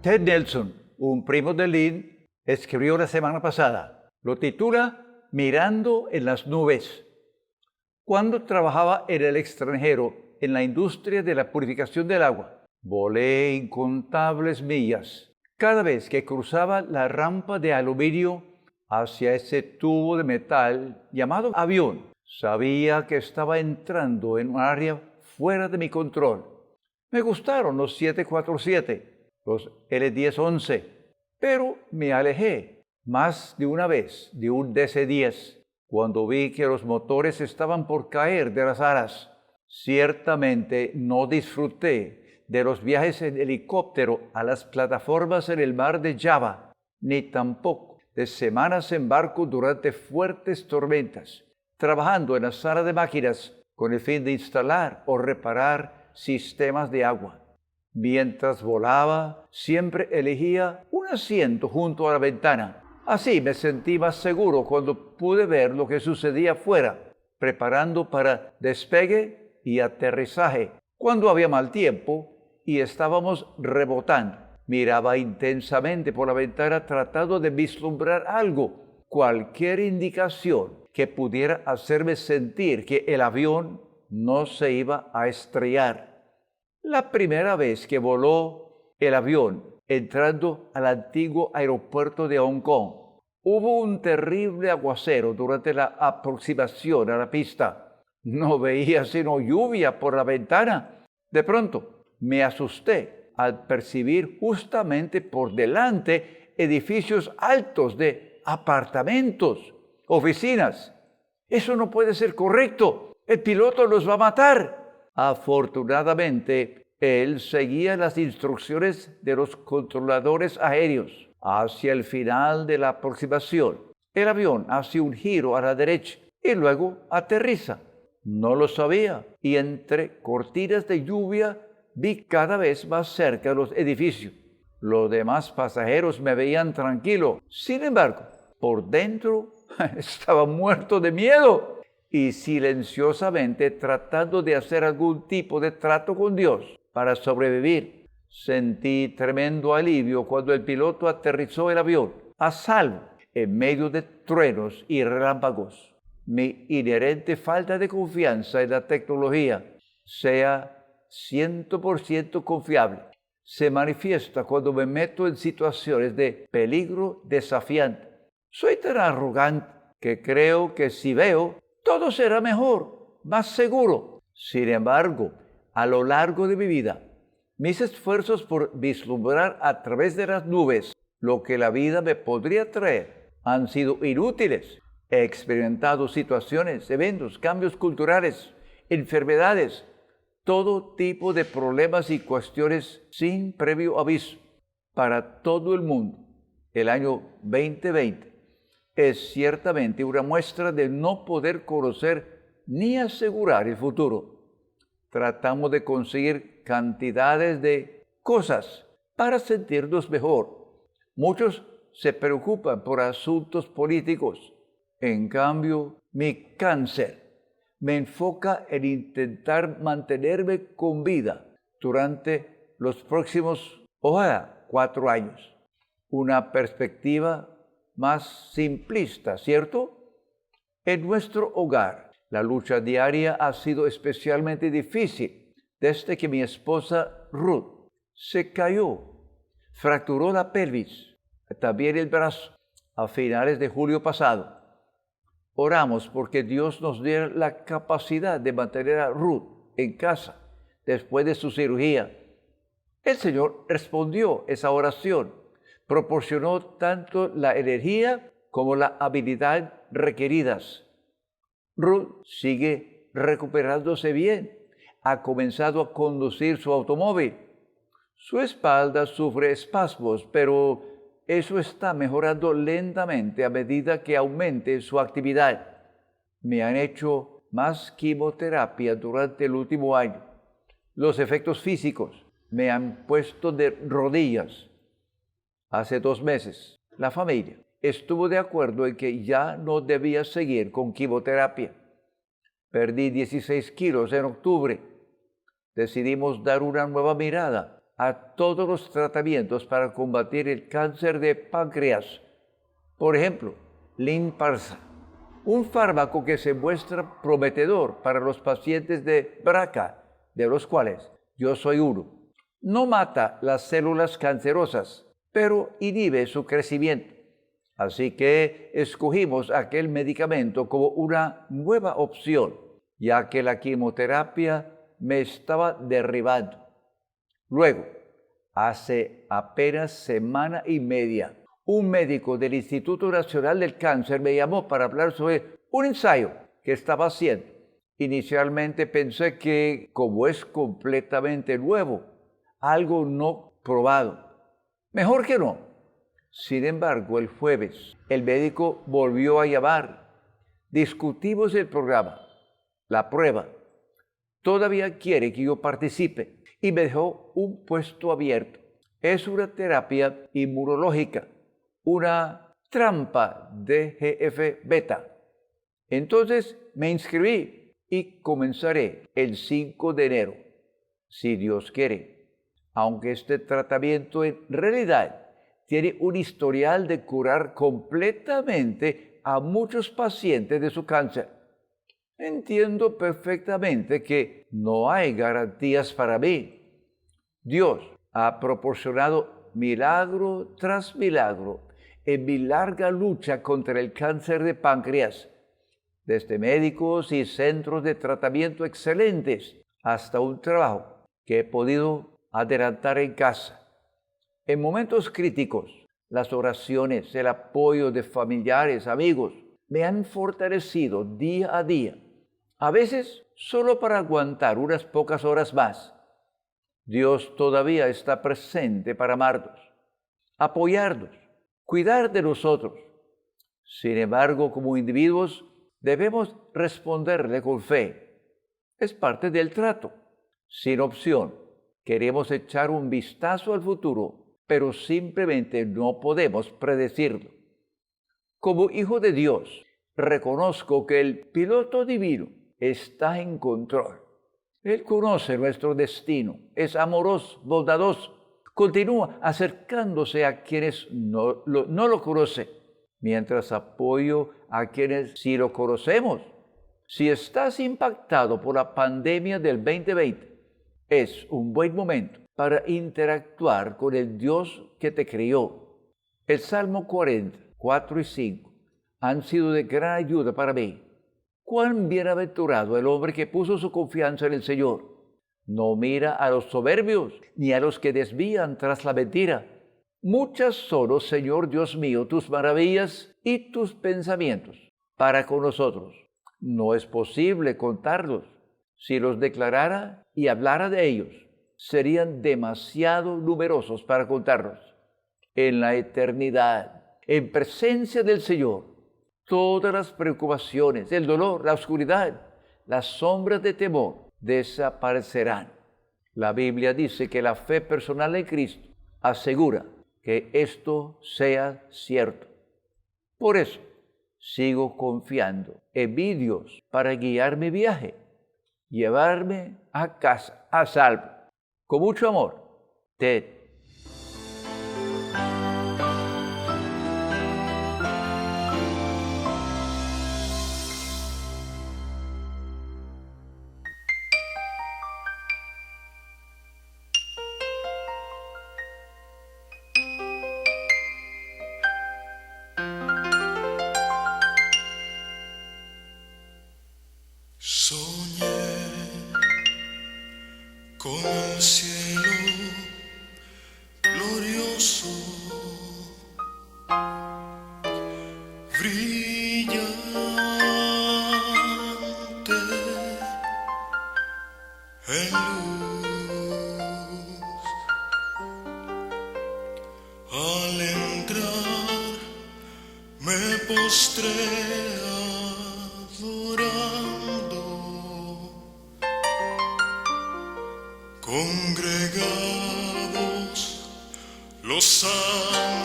Ted Nelson, un primo de Lynn, escribió la semana pasada. Lo titula Mirando en las nubes. Cuando trabajaba en el extranjero en la industria de la purificación del agua, volé incontables millas. Cada vez que cruzaba la rampa de aluminio hacia ese tubo de metal llamado avión, sabía que estaba entrando en un área fuera de mi control. Me gustaron los 747, los L-1011, pero me alejé más de una vez de un DC-10 cuando vi que los motores estaban por caer de las alas. Ciertamente no disfruté de los viajes en helicóptero a las plataformas en el mar de Java, ni tampoco de semanas en barco durante fuertes tormentas, trabajando en la sala de máquinas con el fin de instalar o reparar sistemas de agua. Mientras volaba, siempre elegía un asiento junto a la ventana. Así me sentí más seguro cuando pude ver lo que sucedía afuera, preparando para despegue y aterrizaje. Cuando había mal tiempo y estábamos rebotando, miraba intensamente por la ventana tratando de vislumbrar algo, cualquier indicación que pudiera hacerme sentir que el avión no se iba a estrellar. La primera vez que voló el avión entrando al antiguo aeropuerto de Hong Kong, hubo un terrible aguacero durante la aproximación a la pista. No veía sino lluvia por la ventana De pronto, me asusté al percibir justamente por delante edificios altos de apartamentos, oficinas. Eso no puede ser correcto. El piloto los va a matar. Afortunadamente, él seguía las instrucciones de los controladores aéreos. Hacia el final de la aproximación, el avión hace un giro a la derecha y luego aterriza. No lo sabía, y entre cortinas de lluvia vi cada vez más cerca los edificios. Los demás pasajeros me veían tranquilo. Sin embargo, por dentro estaba muerto de miedo y silenciosamente tratando de hacer algún tipo de trato con Dios para sobrevivir. Sentí tremendo alivio cuando el piloto aterrizó el avión a salvo en medio de truenos y relámpagos. Mi inherente falta de confianza en la tecnología, sea 100% confiable, se manifiesta cuando me meto en situaciones de peligro desafiante. Soy tan arrogante que creo que si veo, todo será mejor, más seguro. Sin embargo, a lo largo de mi vida, mis esfuerzos por vislumbrar a través de las nubes lo que la vida me podría traer han sido inútiles. He experimentado situaciones, eventos, cambios culturales, enfermedades, todo tipo de problemas y cuestiones sin previo aviso para todo el mundo. El año 2020 es ciertamente una muestra de no poder conocer ni asegurar el futuro. Tratamos de conseguir cantidades de cosas para sentirnos mejor. Muchos se preocupan por asuntos políticos. En cambio, mi cáncer me enfoca en intentar mantenerme con vida durante los próximos, ojalá, 4 años. Una perspectiva más simplista, ¿cierto? En nuestro hogar, la lucha diaria ha sido especialmente difícil desde que mi esposa Ruth se cayó, fracturó la pelvis, también el brazo, a finales de julio pasado. Oramos porque Dios nos diera la capacidad de mantener a Ruth en casa después de su cirugía. El Señor respondió esa oración, proporcionó tanto la energía como la habilidad requeridas. Ruth sigue recuperándose bien, ha comenzado a conducir su automóvil. Su espalda sufre espasmos, pero eso está mejorando lentamente a medida que aumente su actividad. Me han hecho más quimioterapia durante el último año. Los efectos físicos me han puesto de rodillas. Hace 2 meses, la familia estuvo de acuerdo en que ya no debía seguir con quimioterapia. Perdí 16 kilos en octubre. Decidimos dar una nueva mirada a todos los tratamientos para combatir el cáncer de páncreas. Por ejemplo, Lynparza, un fármaco que se muestra prometedor para los pacientes de BRCA, de los cuales yo soy uno. No mata las células cancerosas, pero inhibe su crecimiento. Así que escogimos aquel medicamento como una nueva opción, ya que la quimioterapia me estaba derribando. Luego, hace apenas semana y media, un médico del Instituto Nacional del Cáncer me llamó para hablar sobre un ensayo que estaba haciendo. Inicialmente pensé que, como es completamente nuevo, algo no probado, mejor que no. Sin embargo, el jueves, el médico volvió a llamar. Discutimos el programa, la prueba. Todavía quiere que yo participe y me dejó un puesto abierto. Es una terapia inmunológica, una trampa de GF-beta. Entonces me inscribí y comenzaré el 5 de enero, si Dios quiere. Aunque este tratamiento en realidad tiene un historial de curar completamente a muchos pacientes de su cáncer. Entiendo perfectamente que no hay garantías para mí. Dios ha proporcionado milagro tras milagro en mi larga lucha contra el cáncer de páncreas, desde médicos y centros de tratamiento excelentes hasta un trabajo que he podido adelantar en casa. En momentos críticos, las oraciones, el apoyo de familiares, amigos, me han fortalecido día a día, a veces solo para aguantar unas pocas horas más. Dios todavía está presente para amarnos, apoyarnos, cuidar de nosotros. Sin embargo, como individuos, debemos responderle con fe. Es parte del trato. Sin opción, queremos echar un vistazo al futuro, pero simplemente no podemos predecirlo. Como hijo de Dios, reconozco que el piloto divino está en control. Él conoce nuestro destino, es amoroso, bondadoso, continúa acercándose a quienes no lo conocen, mientras apoyo a quienes sí lo conocemos. Si estás impactado por la pandemia del 2020, es un buen momento para interactuar con el Dios que te crió. El Salmo 40, 4 y 5 han sido de gran ayuda para mí. Cuán bienaventurado el hombre que puso su confianza en el Señor. No mira a los soberbios, ni a los que desvían tras la mentira. Muchas son, oh Señor Dios mío, tus maravillas y tus pensamientos para con nosotros. No es posible contarlos. Si los declarara y hablara de ellos, serían demasiado numerosos para contarlos. En la eternidad, en presencia del Señor, todas las preocupaciones, el dolor, la oscuridad, las sombras de temor desaparecerán. La Biblia dice que la fe personal en Cristo asegura que esto sea cierto. Por eso, sigo confiando en mi Dios para guiar mi viaje, llevarme a casa a salvo. Con mucho amor, Ted. Soñé con el cielo glorioso, brillante, en luz. Al entrar me postré adorando, congregados los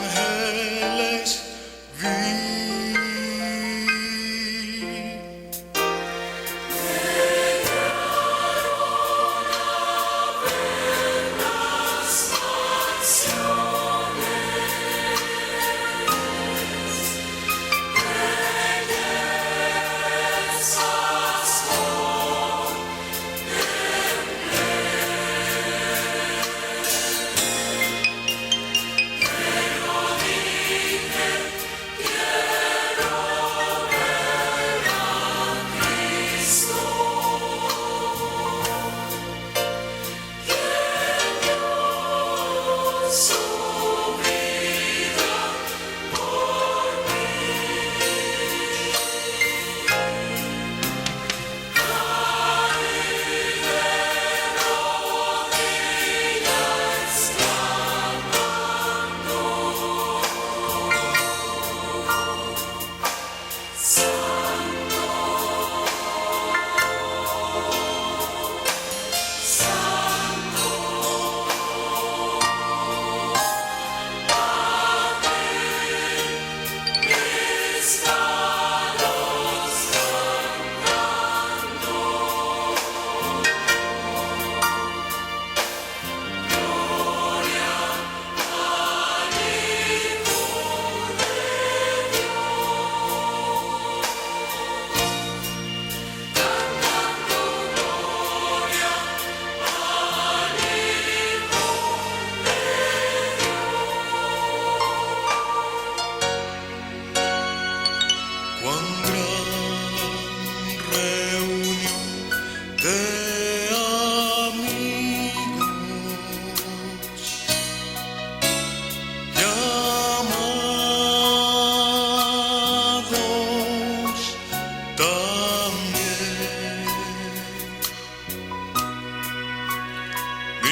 ángeles vi.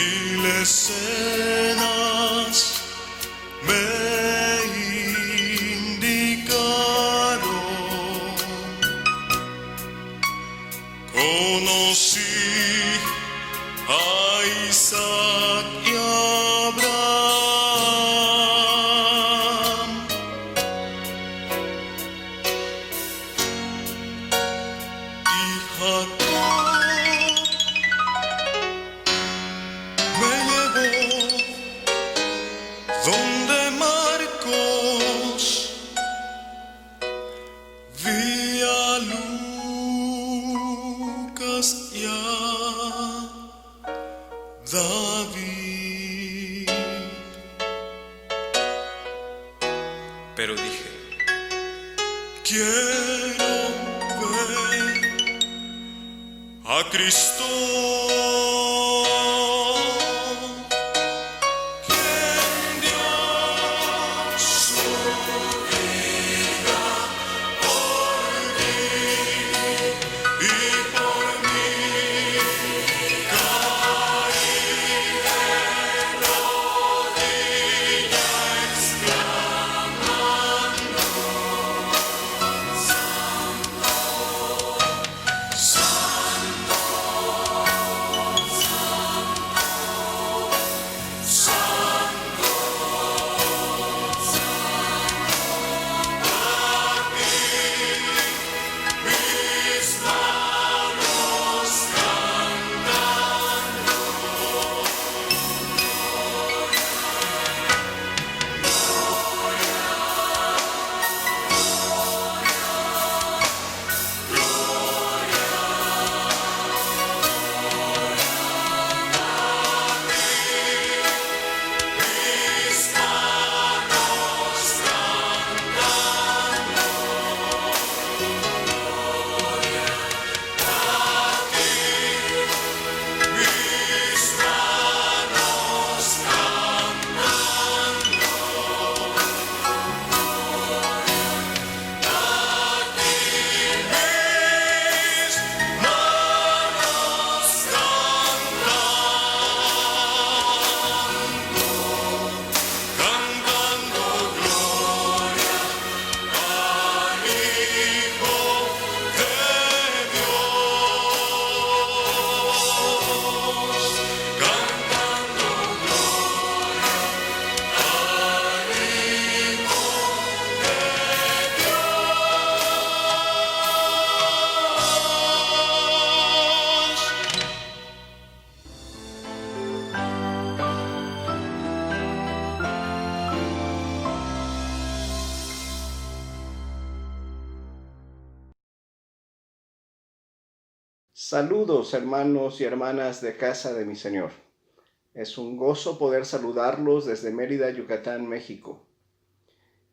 mil escenas me indicaron. Conocí a Isaac y Abraham, y Jacob me llevó donde Marcos vi a Lucas y a David. Pero dije, quiero ver a Cristo. Saludos, hermanos y hermanas de Casa de mi Señor. Es un gozo poder saludarlos desde Mérida, Yucatán, México.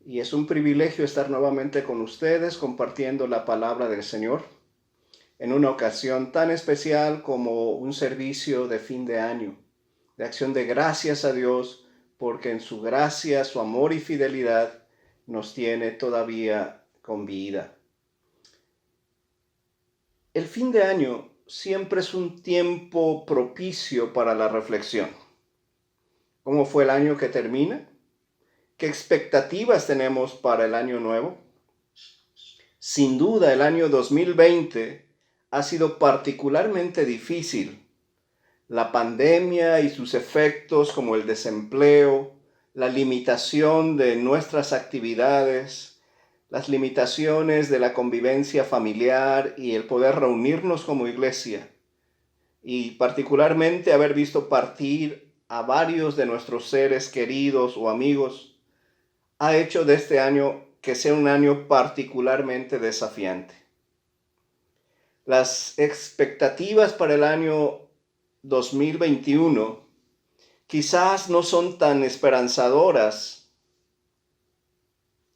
Y es un privilegio estar nuevamente con ustedes compartiendo la palabra del Señor en una ocasión tan especial como un servicio de fin de año, de acción de gracias a Dios, porque en su gracia, su amor y fidelidad nos tiene todavía con vida. El fin de año siempre es un tiempo propicio para la reflexión. ¿Cómo fue el año que termina? ¿Qué expectativas tenemos para el año nuevo? Sin duda, el año 2020 ha sido particularmente difícil. La pandemia y sus efectos como el desempleo, la limitación de nuestras actividades, las limitaciones de la convivencia familiar y el poder reunirnos como iglesia, y particularmente haber visto partir a varios de nuestros seres queridos o amigos, ha hecho de este año que sea un año particularmente desafiante. Las expectativas para el año 2021 quizás no son tan esperanzadoras,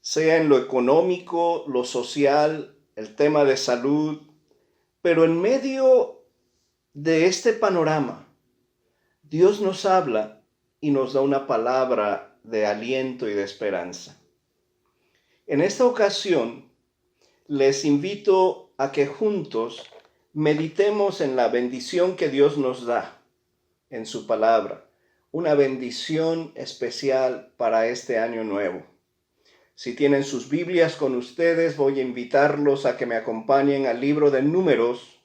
sea en lo económico, lo social, el tema de salud, pero en medio de este panorama, Dios nos habla y nos da una palabra de aliento y de esperanza. En esta ocasión, les invito a que juntos meditemos en la bendición que Dios nos da en su palabra, una bendición especial para este año nuevo. Si tienen sus Biblias con ustedes, voy a invitarlos a que me acompañen al libro de Números,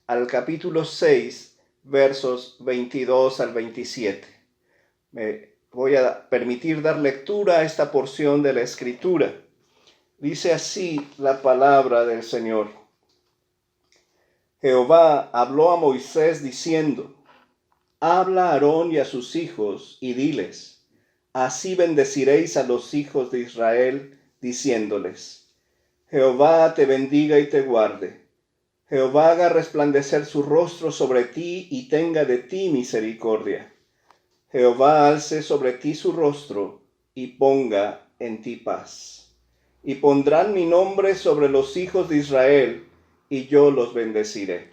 al capítulo 6, versos 22 al 27. Me voy a permitir dar lectura a esta porción de la Escritura. Dice así la palabra del Señor. Jehová habló a Moisés diciendo: Habla a Aarón y a sus hijos y diles: Así bendeciréis a los hijos de Israel, diciéndoles: Jehová te bendiga y te guarde. Jehová haga resplandecer su rostro sobre ti y tenga de ti misericordia. Jehová alce sobre ti su rostro y ponga en ti paz. Y pondrán mi nombre sobre los hijos de Israel, y yo los bendeciré.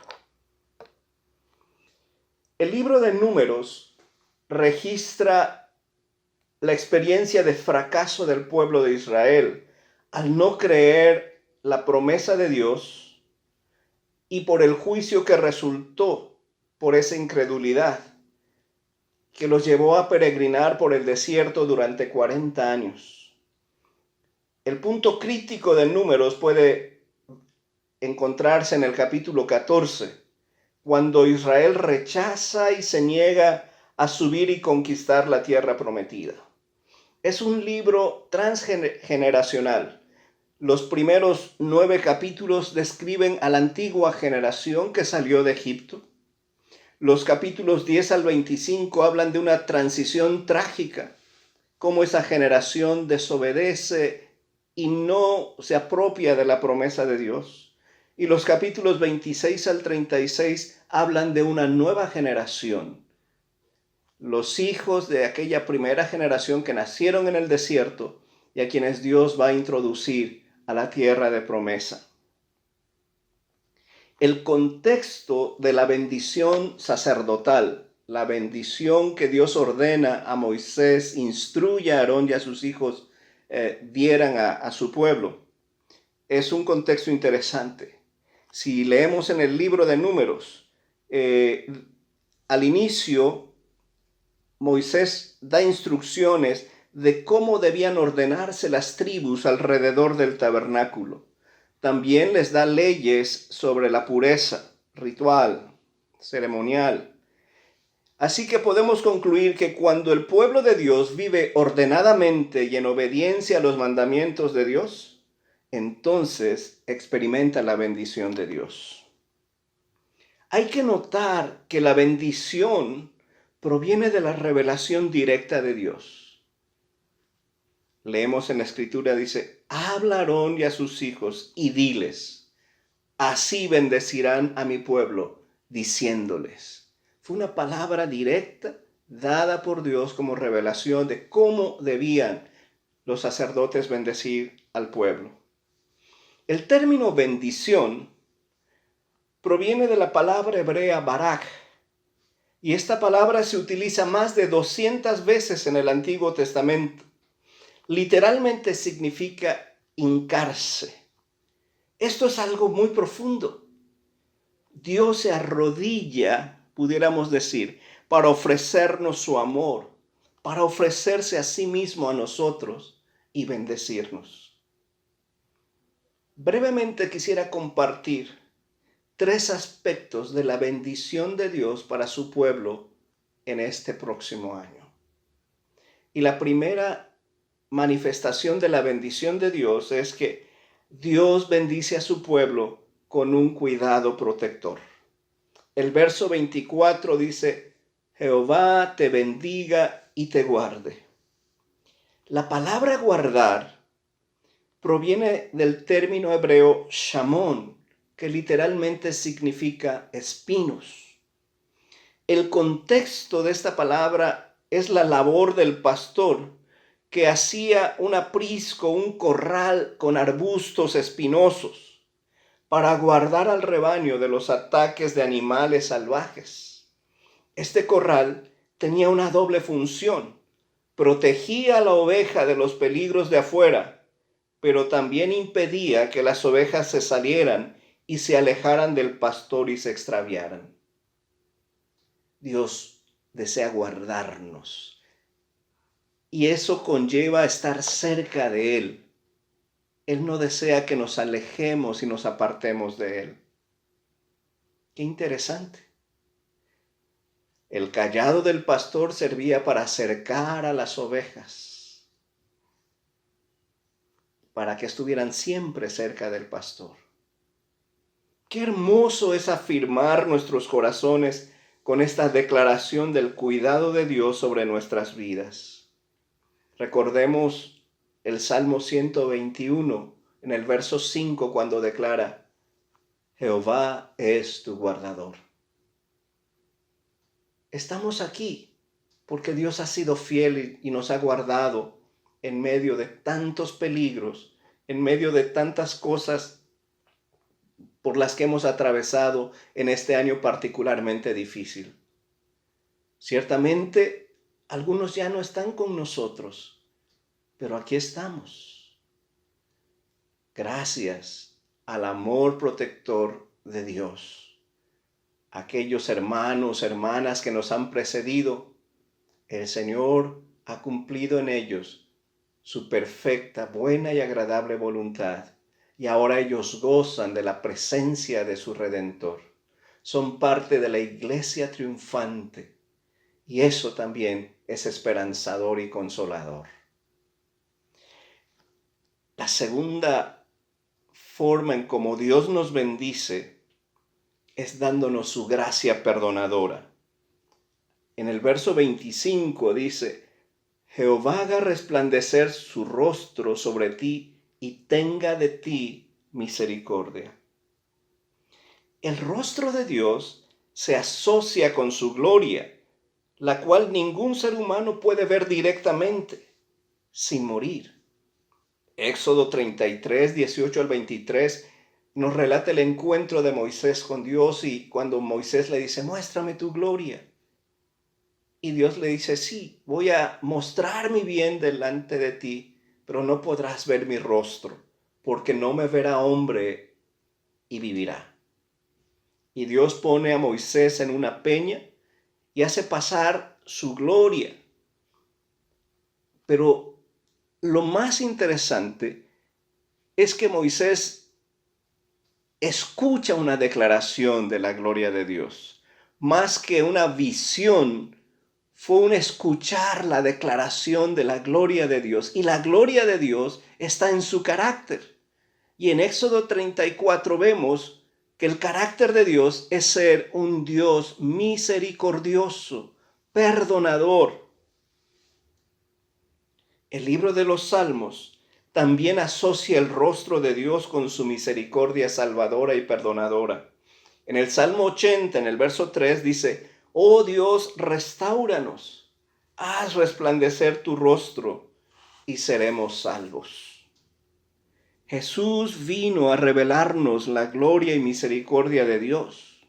El libro de Números registra la experiencia de fracaso del pueblo de Israel al no creer la promesa de Dios y por el juicio que resultó por esa incredulidad que los llevó a peregrinar por el desierto durante 40 años. El punto crítico de Números puede encontrarse en el capítulo 14, cuando Israel rechaza y se niega a subir y conquistar la tierra prometida. Es un libro transgeneracional. Los primeros 9 capítulos describen a la antigua generación que salió de Egipto. Los capítulos 10 al 25 hablan de una transición trágica, cómo esa generación desobedece y no se apropia de la promesa de Dios. Y los capítulos 26 al 36 hablan de una nueva generación. Los hijos de aquella primera generación que nacieron en el desierto y a quienes Dios va a introducir a la tierra de promesa. El contexto de la bendición sacerdotal, la bendición que Dios ordena a Moisés, instruye a Aarón y a sus hijos dieran a su pueblo, es un contexto interesante. Si leemos en el libro de Números, al inicio Moisés da instrucciones de cómo debían ordenarse las tribus alrededor del tabernáculo. También les da leyes sobre la pureza ritual, ceremonial. Así que podemos concluir que cuando el pueblo de Dios vive ordenadamente y en obediencia a los mandamientos de Dios, entonces experimenta la bendición de Dios. Hay que notar que la bendición proviene de la revelación directa de Dios. Leemos en la Escritura, dice: Habla a Aarón y a sus hijos y diles: Así bendecirán a mi pueblo, diciéndoles. Fue una palabra directa dada por Dios como revelación de cómo debían los sacerdotes bendecir al pueblo. El término bendición proviene de la palabra hebrea barak, y esta palabra se utiliza más de 200 veces en el Antiguo Testamento. Literalmente significa hincarse. Esto es algo muy profundo. Dios se arrodilla, pudiéramos decir, para ofrecernos su amor, para ofrecerse a sí mismo a nosotros y bendecirnos. Brevemente quisiera compartir 3 aspectos de la bendición de Dios para su pueblo en este próximo año. Y la primera manifestación de la bendición de Dios es que Dios bendice a su pueblo con un cuidado protector. El verso 24 dice: Jehová te bendiga y te guarde. La palabra guardar proviene del término hebreo shamón, que literalmente significa espinos. El contexto de esta palabra es la labor del pastor que hacía un aprisco, un corral con arbustos espinosos para guardar al rebaño de los ataques de animales salvajes. Este corral tenía una doble función: protegía a la oveja de los peligros de afuera, pero también impedía que las ovejas se salieran y se alejaran del pastor y se extraviaran. Dios desea guardarnos. Y eso conlleva estar cerca de Él. Él no desea que nos alejemos y nos apartemos de Él. Qué interesante. El cayado del pastor servía para acercar a las ovejas, para que estuvieran siempre cerca del pastor. Qué hermoso es afirmar nuestros corazones con esta declaración del cuidado de Dios sobre nuestras vidas. Recordemos el Salmo 121 en el verso 5 cuando declara: Jehová es tu guardador. Estamos aquí porque Dios ha sido fiel y nos ha guardado en medio de tantos peligros, en medio de tantas cosas por las que hemos atravesado en este año particularmente difícil. Ciertamente, algunos ya no están con nosotros, pero aquí estamos. Gracias al amor protector de Dios. Aquellos hermanos, hermanas que nos han precedido, el Señor ha cumplido en ellos su perfecta, buena y agradable voluntad. Y ahora ellos gozan de la presencia de su Redentor. Son parte de la iglesia triunfante. Y eso también es esperanzador y consolador. La segunda forma en cómo Dios nos bendice es dándonos su gracia perdonadora. En el verso 25 dice: Jehová haga resplandecer su rostro sobre ti y tenga de ti misericordia. El rostro de Dios se asocia con su gloria, la cual ningún ser humano puede ver directamente sin morir. Éxodo 33, 18 al 23 nos relata el encuentro de Moisés con Dios y cuando Moisés le dice: muéstrame tu gloria. Y Dios le dice: sí, voy a mostrar mi bien delante de ti, pero no podrás ver mi rostro, porque no me verá hombre y vivirá. Y Dios pone a Moisés en una peña y hace pasar su gloria. Pero lo más interesante es que Moisés escucha una declaración de la gloria de Dios. Más que una visión, fue un escuchar la declaración de la gloria de Dios. Y la gloria de Dios está en su carácter. Y en Éxodo 34 vemos que el carácter de Dios es ser un Dios misericordioso, perdonador. El libro de los Salmos también asocia el rostro de Dios con su misericordia salvadora y perdonadora. En el Salmo 80, en el verso 3, dice: oh Dios, restáuranos, haz resplandecer tu rostro y seremos salvos. Jesús vino a revelarnos la gloria y misericordia de Dios.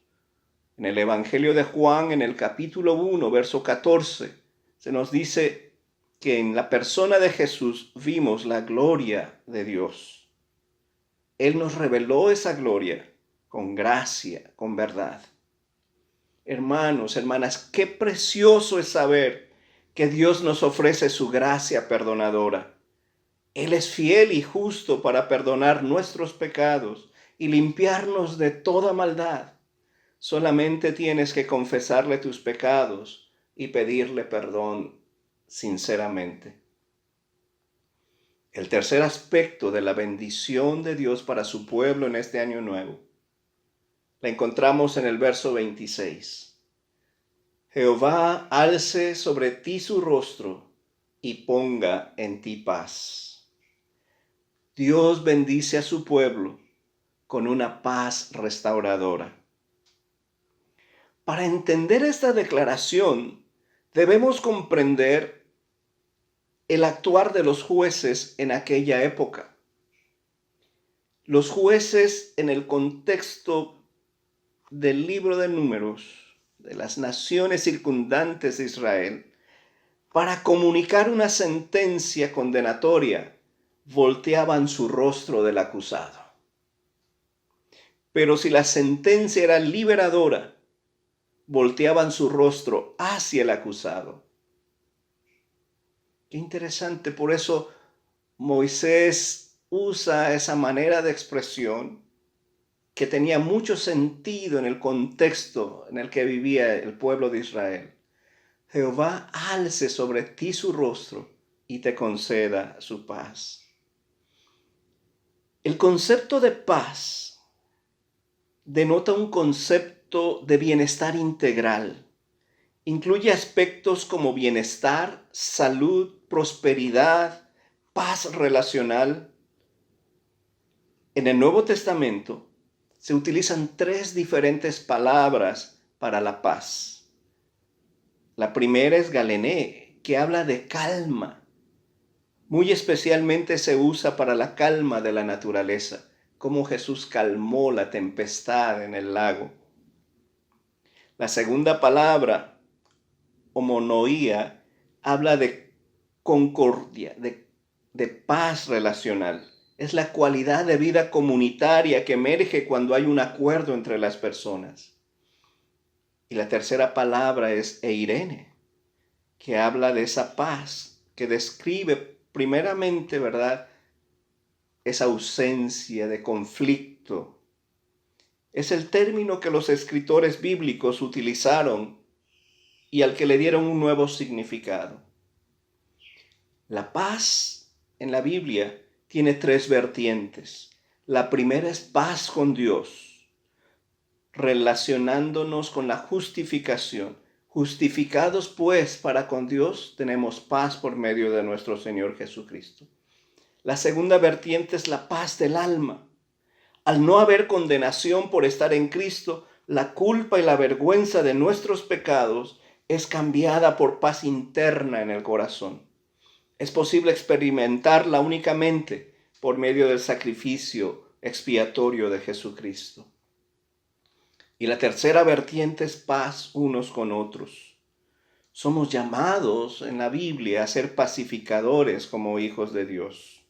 En el Evangelio de Juan, en el capítulo 1, verso 14, se nos dice que en la persona de Jesús vimos la gloria de Dios. Él nos reveló esa gloria con gracia, con verdad. Hermanos, hermanas, qué precioso es saber que Dios nos ofrece su gracia perdonadora. Él es fiel y justo para perdonar nuestros pecados y limpiarnos de toda maldad. Solamente tienes que confesarle tus pecados y pedirle perdón sinceramente. El tercer aspecto de la bendición de Dios para su pueblo en este año nuevo la encontramos en el verso 26. Jehová alce sobre ti su rostro y ponga en ti paz. Dios bendice a su pueblo con una paz restauradora. Para entender esta declaración, debemos comprender el actuar de los jueces en aquella época. Los jueces, en el contexto del libro de Números, de las naciones circundantes de Israel, para comunicar una sentencia condenatoria, volteaban su rostro del acusado. Pero si la sentencia era liberadora, volteaban su rostro hacia el acusado. Qué interesante, por eso Moisés usa esa manera de expresión que tenía mucho sentido en el contexto en el que vivía el pueblo de Israel. Jehová alce sobre ti su rostro y te conceda su paz. El concepto de paz denota un concepto de bienestar integral. Incluye aspectos como bienestar, salud, prosperidad, paz relacional. En el Nuevo Testamento se utilizan 3 diferentes palabras para la paz. La primera es galené, que habla de calma. Muy especialmente se usa para la calma de la naturaleza, como Jesús calmó la tempestad en el lago. La segunda palabra, homonoía, habla de concordia, de paz relacional. Es la cualidad de vida comunitaria que emerge cuando hay un acuerdo entre las personas. Y la tercera palabra es eirene, que habla de esa paz, que describe primeramente, ¿verdad?, esa ausencia de conflicto. Es el término que los escritores bíblicos utilizaron y al que le dieron un nuevo significado. La paz en la Biblia tiene 3 vertientes. La primera es paz con Dios, relacionándonos con la justificación. Justificados pues para con Dios, tenemos paz por medio de nuestro Señor Jesucristo. La segunda vertiente es la paz del alma. Al no haber condenación por estar en Cristo, la culpa y la vergüenza de nuestros pecados es cambiada por paz interna en el corazón. Es posible experimentarla únicamente por medio del sacrificio expiatorio de Jesucristo. Y la tercera vertiente es paz unos con otros. Somos llamados en la Biblia a ser pacificadores como hijos de Dios.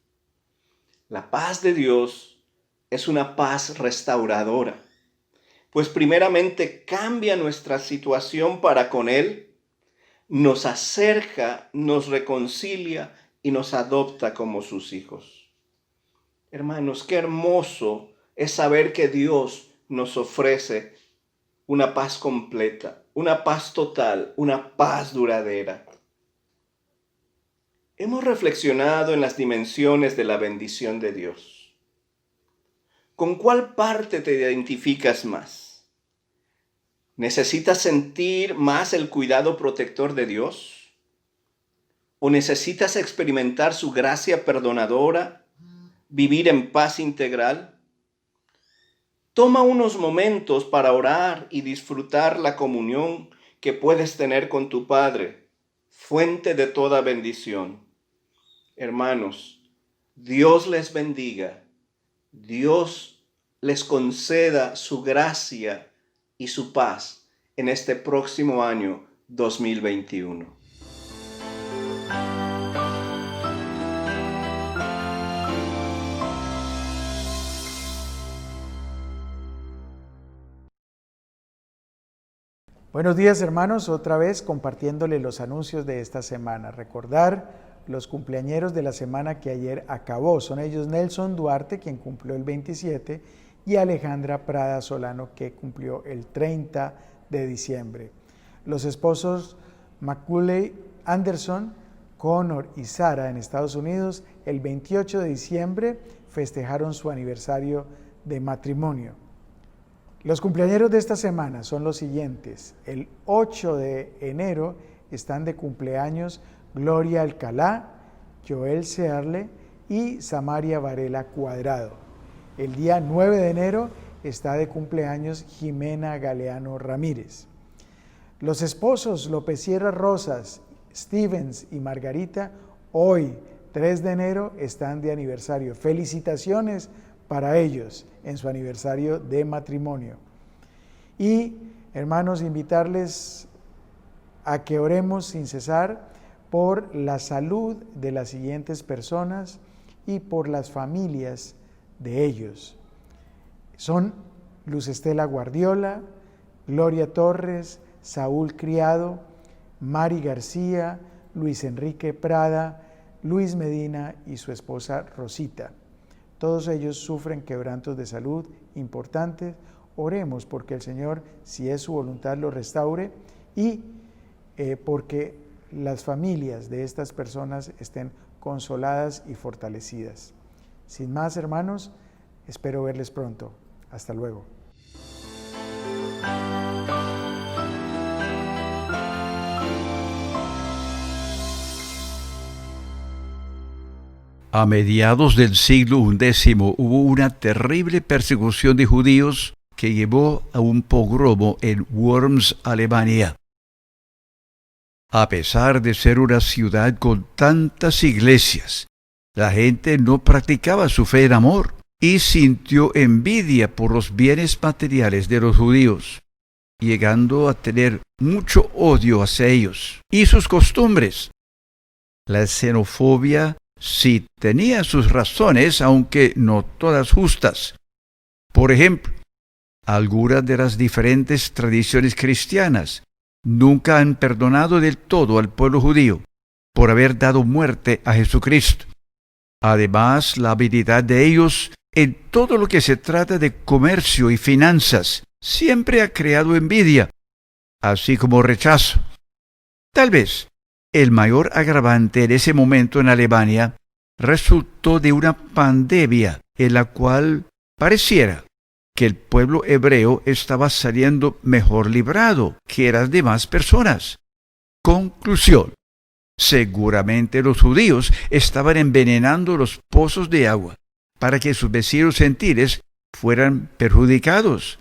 La paz de Dios es una paz restauradora, pues primeramente cambia nuestra situación para con Él, nos acerca, nos reconcilia y nos adopta como sus hijos. Hermanos, qué hermoso es saber que Dios nos ofrece una paz completa, una paz total, una paz duradera. Hemos reflexionado en las dimensiones de la bendición de Dios. ¿Con cuál parte te identificas más? ¿Necesitas sentir más el cuidado protector de Dios? ¿O necesitas experimentar su gracia perdonadora, vivir en paz integral? Toma unos momentos para orar y disfrutar la comunión que puedes tener con tu Padre, fuente de toda bendición. Hermanos, Dios les bendiga, Dios les conceda su gracia y su paz en este próximo año 2021. Buenos días, hermanos, otra vez compartiéndole los anuncios de esta semana. Recordar los cumpleañeros de la semana que ayer acabó. Son ellos Nelson Duarte, quien cumplió el 27, y Alejandra Prada Solano, que cumplió el 30 de diciembre. Los esposos Macaulay Anderson, Connor y Sara en Estados Unidos, el 28 de diciembre festejaron su aniversario de matrimonio. Los cumpleañeros de esta semana son los siguientes. El 8 de enero están de cumpleaños Gloria Alcalá, Joel Searle y Samaria Varela Cuadrado. El día 9 de enero está de cumpleaños Jimena Galeano Ramírez. Los esposos López Sierra Rosas, Stevens y Margarita, hoy, 3 de enero, están de aniversario. Felicitaciones para ellos en su aniversario de matrimonio. Y, hermanos, invitarles a que oremos sin cesar por la salud de las siguientes personas y por las familias de ellos. Son Luz Estela Guardiola, Gloria Torres, Saúl Criado, Mari García, Luis Enrique Prada, Luis Medina y su esposa Rosita. Todos ellos sufren quebrantos de salud importantes. Oremos porque el Señor, si es su voluntad, lo restaure y porque las familias de estas personas estén consoladas y fortalecidas. Sin más, hermanos, espero verles pronto. Hasta luego. A mediados del siglo XI hubo una terrible persecución de judíos que llevó a un pogromo en Worms, Alemania. A pesar de ser una ciudad con tantas iglesias, la gente no practicaba su fe en amor y sintió envidia por los bienes materiales de los judíos, llegando a tener mucho odio hacia ellos y sus costumbres. La xenofobia sí tenía sus razones, aunque no todas justas. Por ejemplo, algunas de las diferentes tradiciones cristianas nunca han perdonado del todo al pueblo judío por haber dado muerte a Jesucristo. Además, la habilidad de ellos en todo lo que se trata de comercio y finanzas siempre ha creado envidia, así como rechazo. Tal vez el mayor agravante en ese momento en Alemania resultó de una pandemia en la cual pareciera que el pueblo hebreo estaba saliendo mejor librado que las demás personas. Conclusión: seguramente los judíos estaban envenenando los pozos de agua para que sus vecinos gentiles fueran perjudicados.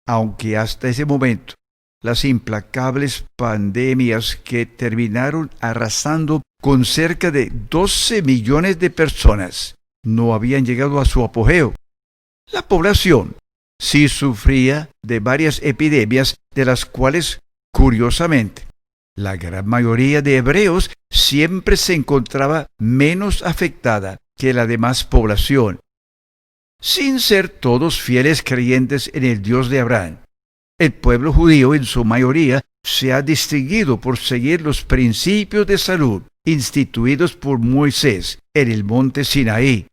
Aunque hasta ese momento las implacables pandemias que terminaron arrasando con cerca de 12 millones de personas no habían llegado a su apogeo, la población sí sufría de varias epidemias de las cuales, curiosamente, la gran mayoría de hebreos siempre se encontraba menos afectada que la demás población. Sin ser todos fieles creyentes en el Dios de Abraham, el pueblo judío en su mayoría se ha distinguido por seguir los principios de salud instituidos por Moisés en el monte Sinaí.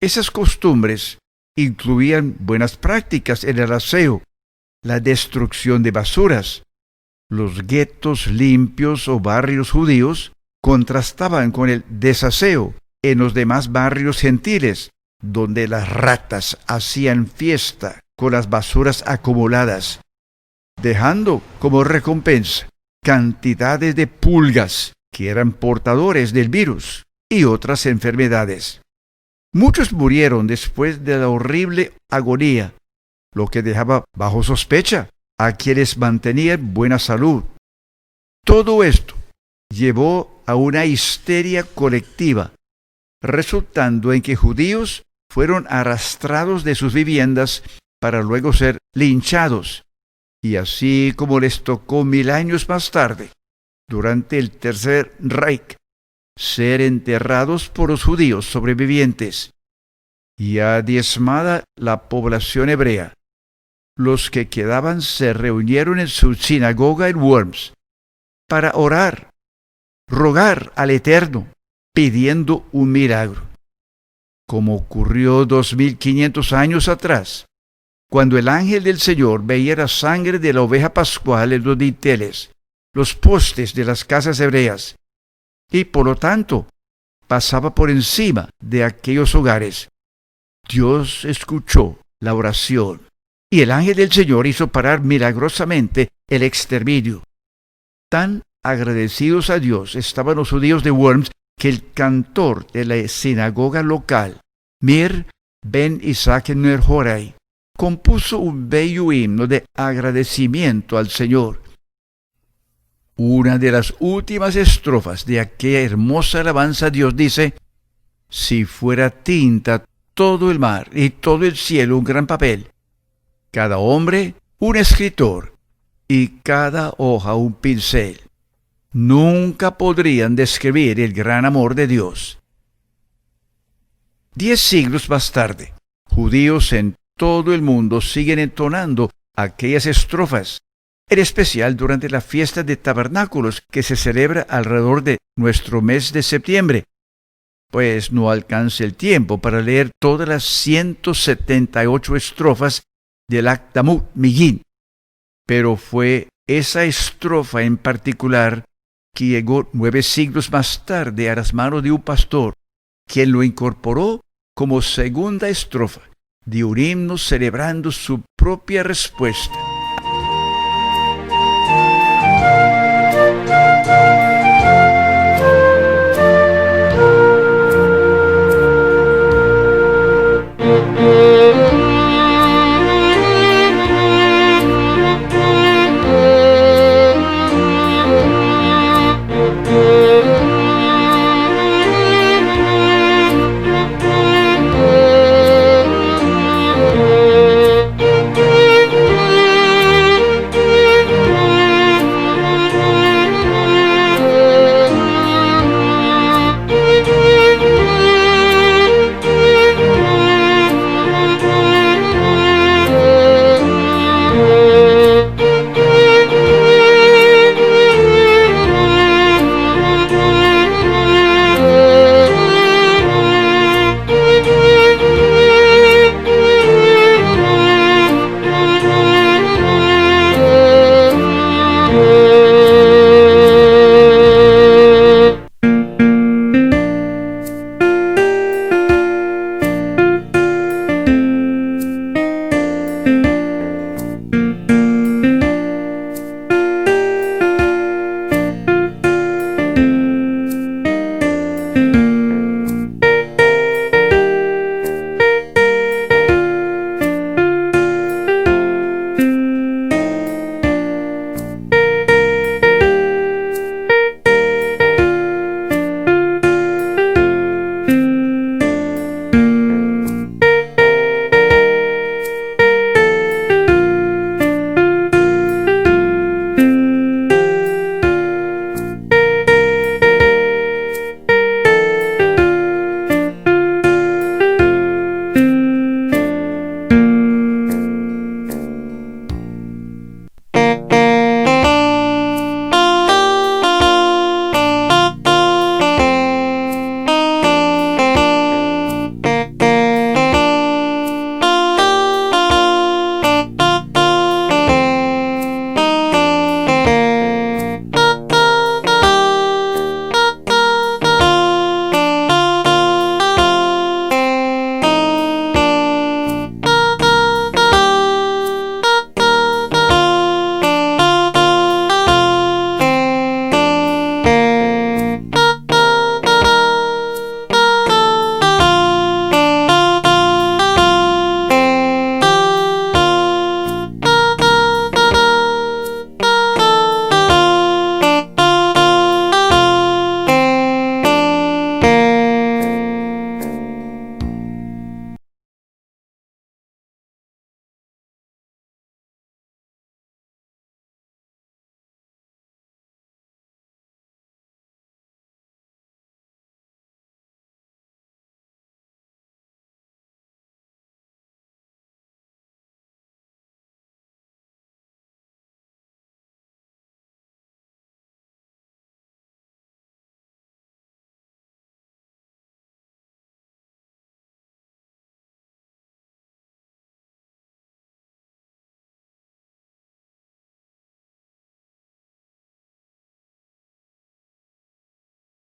Esas costumbres incluían buenas prácticas en el aseo, la destrucción de basuras. Los guetos limpios o barrios judíos contrastaban con el desaseo en los demás barrios gentiles, donde las ratas hacían fiesta con las basuras acumuladas, dejando como recompensa cantidades de pulgas que eran portadores del virus y otras enfermedades. Muchos murieron después de la horrible agonía, lo que dejaba bajo sospecha a quienes mantenían buena salud. Todo esto llevó a una histeria colectiva, resultando en que judíos fueron arrastrados de sus viviendas para luego ser linchados, y así como les tocó 1000 años más tarde, durante el Tercer Reich, ser enterrados por los judíos sobrevivientes. Ya diezmada la población hebrea, los que quedaban se reunieron en su sinagoga en Worms para orar, rogar al Eterno, pidiendo un milagro. Como ocurrió 2500 años atrás, cuando el ángel del Señor veía la sangre de la oveja pascual en los dinteles, los postes de las casas hebreas, y por lo tanto pasaba por encima de aquellos hogares. Dios escuchó la oración y el ángel del Señor hizo parar milagrosamente el exterminio. Tan agradecidos a Dios estaban los judíos de Worms que el cantor de la sinagoga local, Mir ben Isaac Nerhorai, compuso un bello himno de agradecimiento al Señor. Una de las últimas estrofas de aquella hermosa alabanza a Dios dice: si fuera tinta todo el mar y todo el cielo un gran papel, cada hombre un escritor y cada hoja un pincel, nunca podrían describir el gran amor de Dios. 10 siglos más tarde, judíos en todo el mundo siguen entonando aquellas estrofas en especial durante la fiesta de tabernáculos que se celebra alrededor de nuestro mes de septiembre, pues no alcanza el tiempo para leer todas las 178 estrofas del Akdamut Migin, pero fue esa estrofa en particular que llegó 9 siglos más tarde a las manos de un pastor, quien lo incorporó como segunda estrofa de un himno celebrando su propia respuesta.